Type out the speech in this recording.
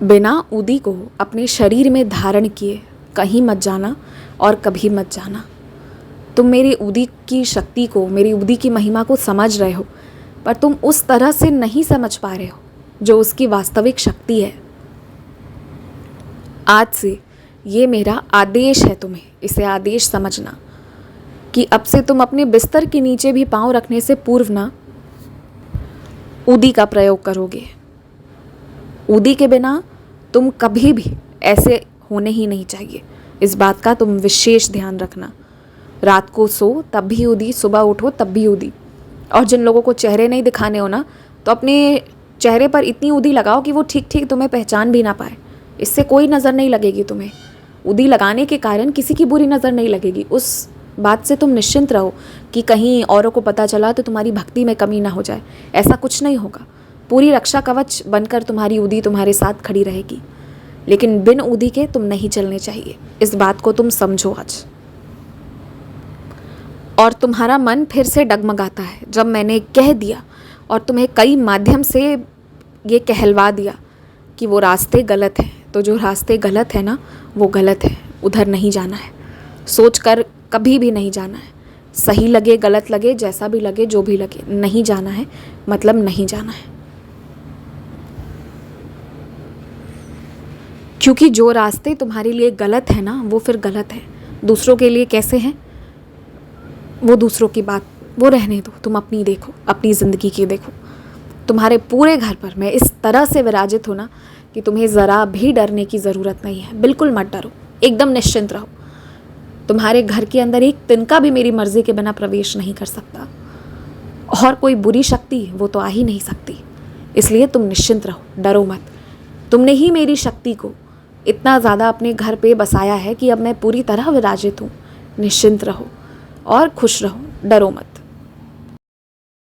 बिना ऊदी को अपने शरीर में धारण किए कहीं मत जाना और कभी मत जाना। तुम मेरी ऊदी की शक्ति को, मेरी ऊदी की महिमा को समझ रहे हो, पर तुम उस तरह से नहीं समझ पा रहे हो जो उसकी वास्तविक शक्ति है। आज से ये मेरा आदेश है तुम्हें, इसे आदेश समझना कि अब से तुम अपने बिस्तर के नीचे भी पाँव रखने से पूर्व ना ऊदी का प्रयोग करोगे। ऊदी के बिना तुम कभी भी ऐसे होने ही नहीं चाहिए। इस बात का तुम विशेष ध्यान रखना। रात को सो तब भी ऊदी, सुबह उठो तब भी ऊदी। और जिन लोगों को चेहरे नहीं दिखाने हो ना, तो अपने चेहरे पर इतनी ऊदी लगाओ कि वो ठीक ठीक तुम्हें पहचान भी ना पाए। इससे कोई नज़र नहीं लगेगी तुम्हें। ऊदी लगाने के कारण किसी की बुरी नज़र नहीं लगेगी। उस बात से तुम निश्चिंत रहो कि कहीं औरों को पता चला तो तुम्हारी भक्ति में कमी ना हो जाए। ऐसा कुछ नहीं होगा। पूरी रक्षा कवच बनकर तुम्हारी ऊदी तुम्हारे साथ खड़ी रहेगी। लेकिन बिन ऊदी के तुम नहीं चलने चाहिए। इस बात को तुम समझो आज। और तुम्हारा मन फिर से डगमगाता है जब मैंने कह दिया और तुम्हें कई माध्यम से ये कहलवा दिया कि वो रास्ते गलत हैं। तो जो रास्ते गलत है ना, वो गलत है, उधर नहीं जाना है। सोच कर कभी भी नहीं जाना है। सही लगे गलत लगे, जैसा भी लगे जो भी लगे, नहीं जाना है, मतलब नहीं जाना है। क्योंकि जो रास्ते तुम्हारे लिए गलत है ना, वो फिर गलत है। दूसरों के लिए कैसे हैं वो दूसरों की बात, वो रहने दो। तुम अपनी देखो, अपनी ज़िंदगी की देखो। तुम्हारे पूरे घर पर मैं इस तरह से विराजित हूँ ना कि तुम्हें ज़रा भी डरने की ज़रूरत नहीं है। बिल्कुल मत डरो, एकदम निश्चिंत रहो। तुम्हारे घर के अंदर एक तिनका भी मेरी मर्ज़ी के बिना प्रवेश नहीं कर सकता, और कोई बुरी शक्ति वो तो आ ही नहीं सकती। इसलिए तुम निश्चिंत रहो, डरो मत। तुमने ही मेरी शक्ति को इतना ज़्यादा अपने घर पे बसाया है कि अब मैं पूरी तरह विराजित हूँ। निश्चिंत रहो और खुश रहो, डरो मत।